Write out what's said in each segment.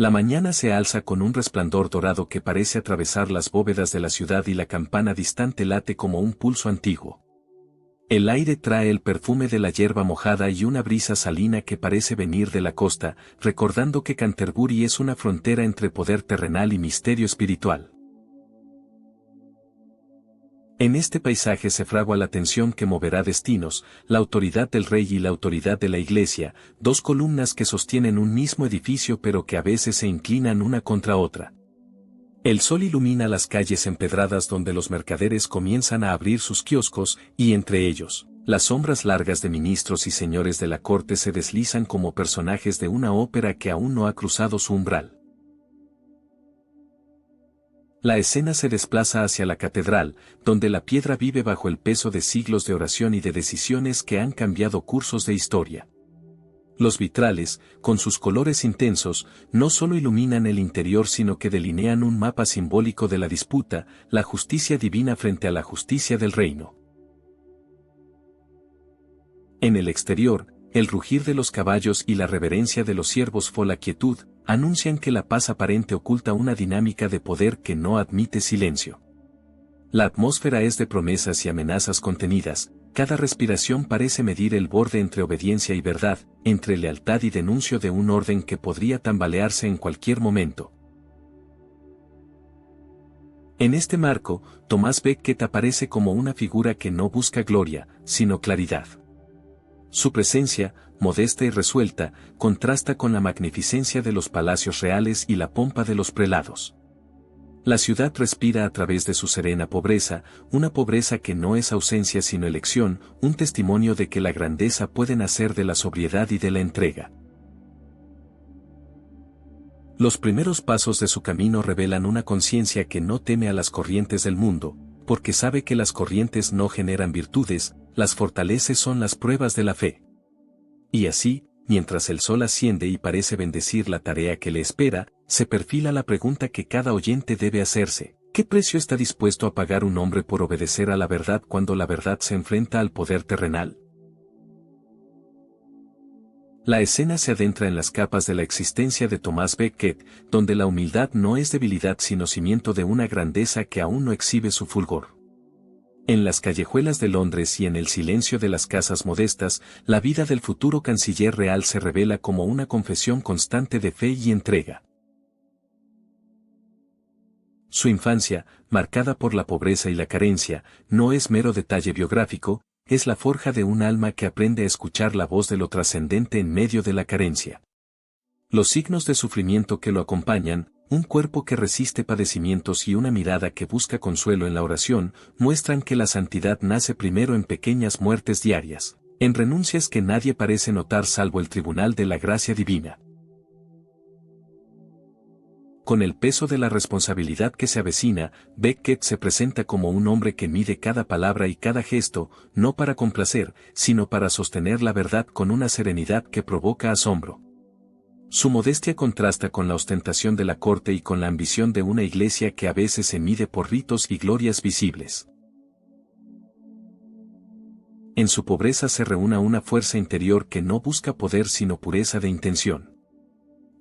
La mañana se alza con un resplandor dorado que parece atravesar las bóvedas de la ciudad y la campana distante late como un pulso antiguo. El aire trae el perfume de la hierba mojada y una brisa salina que parece venir de la costa, recordando que Canterbury es una frontera entre poder terrenal y misterio espiritual. En este paisaje se fragua la tensión que moverá destinos, la autoridad del rey y la autoridad de la iglesia, dos columnas que sostienen un mismo edificio pero que a veces se inclinan una contra otra. El sol ilumina las calles empedradas donde los mercaderes comienzan a abrir sus kioscos, y entre ellos, las sombras largas de ministros y señores de la corte se deslizan como personajes de una ópera que aún no ha cruzado su umbral. La escena se desplaza hacia la catedral, donde la piedra vive bajo el peso de siglos de oración y de decisiones que han cambiado cursos de historia. Los vitrales, con sus colores intensos, no solo iluminan el interior sino que delinean un mapa simbólico de la disputa, la justicia divina frente a la justicia del reino. En el exterior, el rugir de los caballos y la reverencia de los siervos la quietud, anuncian que la paz aparente oculta una dinámica de poder que no admite silencio. La atmósfera es de promesas y amenazas contenidas, cada respiración parece medir el borde entre obediencia y verdad, entre lealtad y denuncio de un orden que podría tambalearse en cualquier momento. En este marco, Thomas Becket aparece como una figura que no busca gloria, sino claridad. Su presencia, modesta y resuelta, contrasta con la magnificencia de los palacios reales y la pompa de los prelados. La ciudad respira a través de su serena pobreza, una pobreza que no es ausencia sino elección, un testimonio de que la grandeza puede nacer de la sobriedad y de la entrega. Los primeros pasos de su camino revelan una conciencia que no teme a las corrientes del mundo, porque sabe que las corrientes no generan virtudes, las fortalezas son las pruebas de la fe. Y así, mientras el sol asciende y parece bendecir la tarea que le espera, se perfila la pregunta que cada oyente debe hacerse: ¿qué precio está dispuesto a pagar un hombre por obedecer a la verdad cuando la verdad se enfrenta al poder terrenal? La escena se adentra en las capas de la existencia de Thomas Becket, donde la humildad no es debilidad sino cimiento de una grandeza que aún no exhibe su fulgor. En las callejuelas de Londres y en el silencio de las casas modestas, la vida del futuro canciller real se revela como una confesión constante de fe y entrega. Su infancia, marcada por la pobreza y la carencia, no es mero detalle biográfico, es la forja de un alma que aprende a escuchar la voz de lo trascendente en medio de la carencia. Los signos de sufrimiento que lo acompañan, un cuerpo que resiste padecimientos y una mirada que busca consuelo en la oración, muestran que la santidad nace primero en pequeñas muertes diarias, en renuncias que nadie parece notar salvo el tribunal de la gracia divina. Con el peso de la responsabilidad que se avecina, Becket se presenta como un hombre que mide cada palabra y cada gesto, no para complacer, sino para sostener la verdad con una serenidad que provoca asombro. Su modestia contrasta con la ostentación de la corte y con la ambición de una iglesia que a veces se mide por ritos y glorias visibles. En su pobreza se reúne una fuerza interior que no busca poder sino pureza de intención.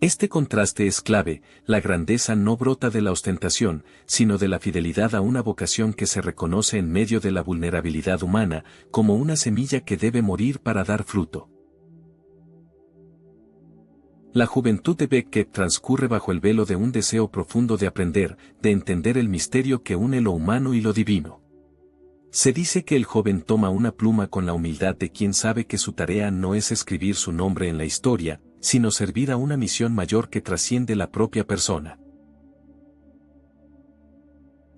Este contraste es clave, la grandeza no brota de la ostentación, sino de la fidelidad a una vocación que se reconoce en medio de la vulnerabilidad humana, como una semilla que debe morir para dar fruto. La juventud de Becket transcurre bajo el velo de un deseo profundo de aprender, de entender el misterio que une lo humano y lo divino. Se dice que el joven toma una pluma con la humildad de quien sabe que su tarea no es escribir su nombre en la historia, sino servir a una misión mayor que trasciende la propia persona.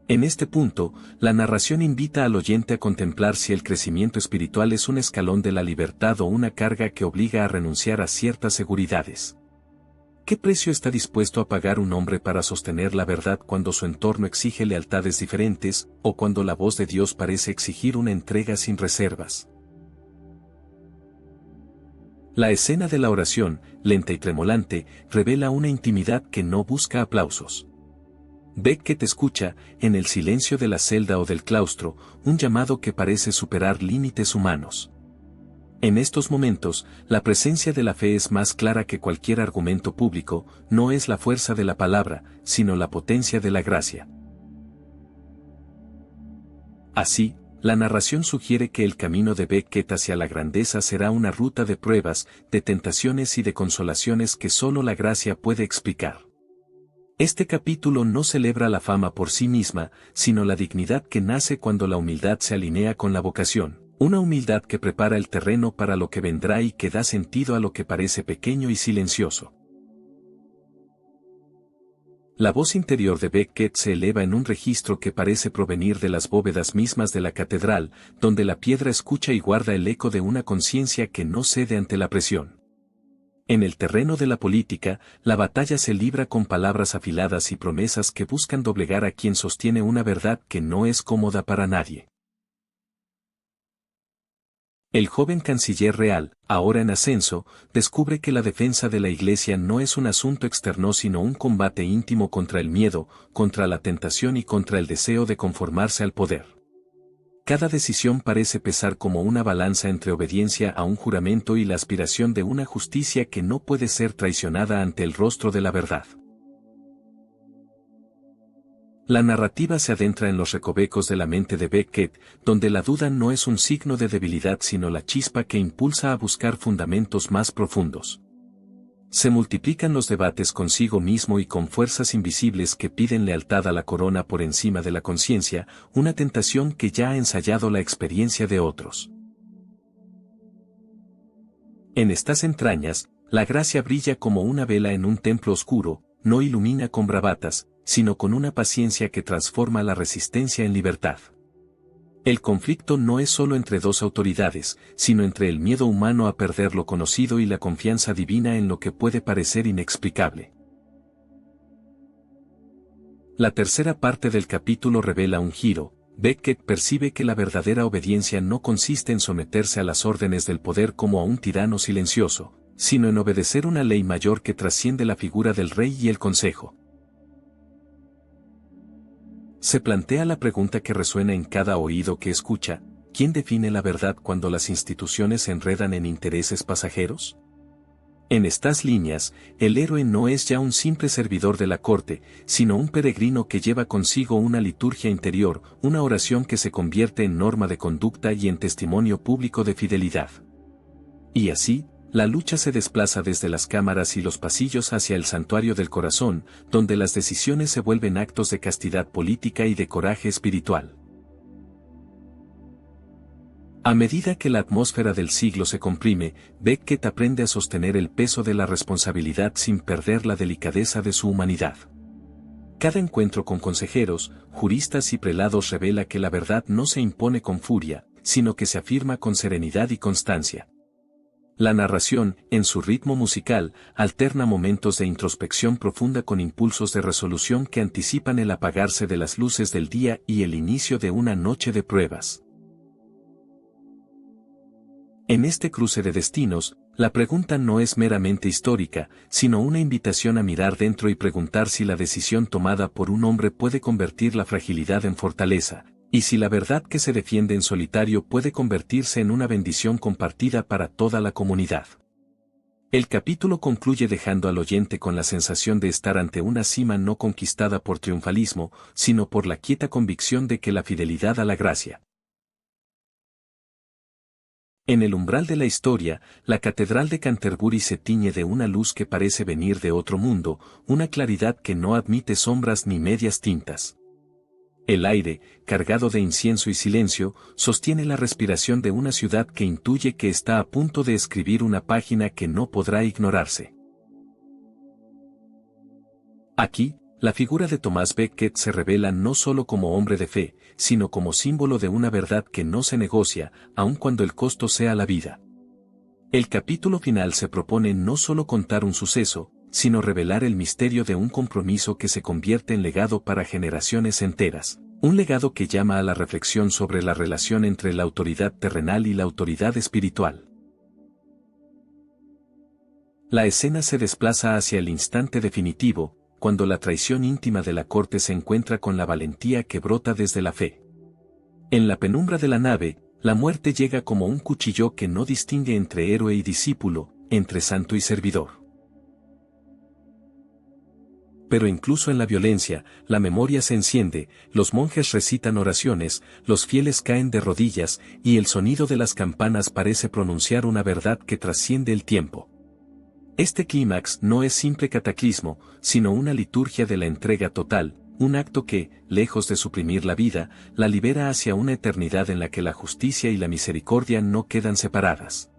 En este punto, la narración invita al oyente a contemplar si el crecimiento espiritual es un escalón de la libertad o una carga que obliga a renunciar a ciertas seguridades. ¿Qué precio está dispuesto a pagar un hombre para sostener la verdad cuando su entorno exige lealtades diferentes, o cuando la voz de Dios parece exigir una entrega sin reservas? La escena de la oración, lenta y tremolante, revela una intimidad que no busca aplausos. Becket escucha, en el silencio de la celda o del claustro, un llamado que parece superar límites humanos. En estos momentos, la presencia de la fe es más clara que cualquier argumento público, no es la fuerza de la palabra, sino la potencia de la gracia. Así, la narración sugiere que el camino de Beckett hacia la grandeza será una ruta de pruebas, de tentaciones y de consolaciones que solo la gracia puede explicar. Este capítulo no celebra la fama por sí misma, sino la dignidad que nace cuando la humildad se alinea con la vocación, una humildad que prepara el terreno para lo que vendrá y que da sentido a lo que parece pequeño y silencioso. La voz interior de Beckett se eleva en un registro que parece provenir de las bóvedas mismas de la catedral, donde la piedra escucha y guarda el eco de una conciencia que no cede ante la presión. En el terreno de la política, la batalla se libra con palabras afiladas y promesas que buscan doblegar a quien sostiene una verdad que no es cómoda para nadie. El joven canciller real, ahora en ascenso, descubre que la defensa de la Iglesia no es un asunto externo sino un combate íntimo contra el miedo, contra la tentación y contra el deseo de conformarse al poder. Cada decisión parece pesar como una balanza entre obediencia a un juramento y la aspiración de una justicia que no puede ser traicionada ante el rostro de la verdad. La narrativa se adentra en los recovecos de la mente de Beckett, donde la duda no es un signo de debilidad sino la chispa que impulsa a buscar fundamentos más profundos. Se multiplican los debates consigo mismo y con fuerzas invisibles que piden lealtad a la corona por encima de la conciencia, una tentación que ya ha ensayado la experiencia de otros. En estas entrañas, la gracia brilla como una vela en un templo oscuro, no ilumina con bravatas, sino con una paciencia que transforma la resistencia en libertad. El conflicto no es solo entre dos autoridades, sino entre el miedo humano a perder lo conocido y la confianza divina en lo que puede parecer inexplicable. La tercera parte del capítulo revela un giro. Beckett percibe que la verdadera obediencia no consiste en someterse a las órdenes del poder como a un tirano silencioso, sino en obedecer una ley mayor que trasciende la figura del rey y el consejo. Se plantea la pregunta que resuena en cada oído que escucha: ¿quién define la verdad cuando las instituciones se enredan en intereses pasajeros? En estas líneas, el héroe no es ya un simple servidor de la corte, sino un peregrino que lleva consigo una liturgia interior, una oración que se convierte en norma de conducta y en testimonio público de fidelidad. Y así, la lucha se desplaza desde las cámaras y los pasillos hacia el santuario del corazón, donde las decisiones se vuelven actos de castidad política y de coraje espiritual. A medida que la atmósfera del siglo se comprime, Beckett aprende a sostener el peso de la responsabilidad sin perder la delicadeza de su humanidad. Cada encuentro con consejeros, juristas y prelados revela que la verdad no se impone con furia, sino que se afirma con serenidad y constancia. La narración, en su ritmo musical, alterna momentos de introspección profunda con impulsos de resolución que anticipan el apagarse de las luces del día y el inicio de una noche de pruebas. En este cruce de destinos, la pregunta no es meramente histórica, sino una invitación a mirar dentro y preguntar si la decisión tomada por un hombre puede convertir la fragilidad en fortaleza, y si la verdad que se defiende en solitario puede convertirse en una bendición compartida para toda la comunidad. El capítulo concluye dejando al oyente con la sensación de estar ante una cima no conquistada por triunfalismo, sino por la quieta convicción de que la fidelidad a la gracia. En el umbral de la historia, la catedral de Canterbury se tiñe de una luz que parece venir de otro mundo, una claridad que no admite sombras ni medias tintas. El aire, cargado de incienso y silencio, sostiene la respiración de una ciudad que intuye que está a punto de escribir una página que no podrá ignorarse. Aquí, la figura de Thomas Becket se revela no solo como hombre de fe, sino como símbolo de una verdad que no se negocia, aun cuando el costo sea la vida. El capítulo final se propone no solo contar un suceso, sino revelar el misterio de un compromiso que se convierte en legado para generaciones enteras, un legado que llama a la reflexión sobre la relación entre la autoridad terrenal y la autoridad espiritual. La escena se desplaza hacia el instante definitivo, cuando la traición íntima de la corte se encuentra con la valentía que brota desde la fe. En la penumbra de la nave, La muerte llega como un cuchillo que no distingue entre héroe y discípulo, entre santo y servidor. Pero incluso en la violencia, la memoria se enciende, los monjes recitan oraciones, los fieles caen de rodillas, y el sonido de las campanas parece pronunciar una verdad que trasciende el tiempo. Este clímax no es simple cataclismo, sino una liturgia de la entrega total, un acto que, lejos de suprimir la vida, la libera hacia una eternidad en la que la justicia y la misericordia no quedan separadas.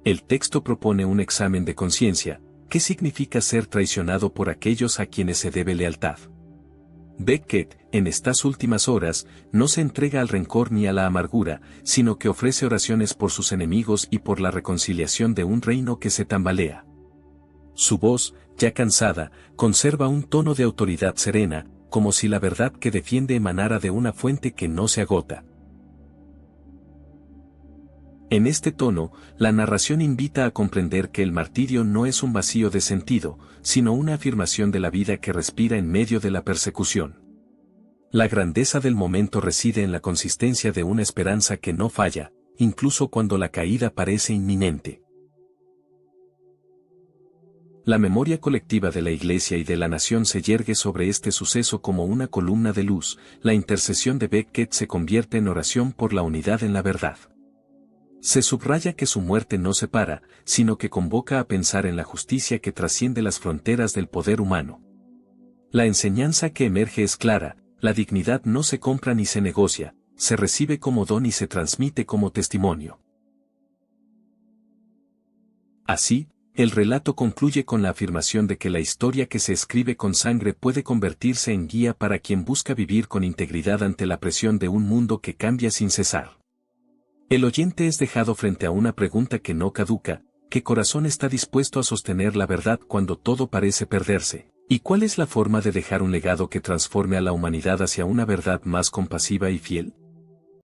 El texto propone un examen de conciencia. ¿Qué significa ser traicionado por aquellos a quienes se debe lealtad? Beckett, en estas últimas horas, no se entrega al rencor ni a la amargura, sino que ofrece oraciones por sus enemigos y por la reconciliación de un reino que se tambalea. Su voz, ya cansada, conserva un tono de autoridad serena, como si la verdad que defiende emanara de una fuente que no se agota. En este tono, la narración invita a comprender que el martirio no es un vacío de sentido, sino una afirmación de la vida que respira en medio de la persecución. La grandeza del momento reside en la consistencia de una esperanza que no falla, incluso cuando la caída parece inminente. La memoria colectiva de la Iglesia y de la nación se yergue sobre este suceso como una columna de luz. La intercesión de Beckett se convierte en oración por la unidad en la verdad. Se subraya que su muerte no separa, sino que convoca a pensar en la justicia que trasciende las fronteras del poder humano. La enseñanza que emerge es clara: la dignidad no se compra ni se negocia, se recibe como don y se transmite como testimonio. Así, el relato concluye con la afirmación de que la historia que se escribe con sangre puede convertirse en guía para quien busca vivir con integridad ante la presión de un mundo que cambia sin cesar. El oyente es dejado frente a una pregunta que no caduca: ¿qué corazón está dispuesto a sostener la verdad cuando todo parece perderse? ¿Y cuál es la forma de dejar un legado que transforme a la humanidad hacia una verdad más compasiva y fiel?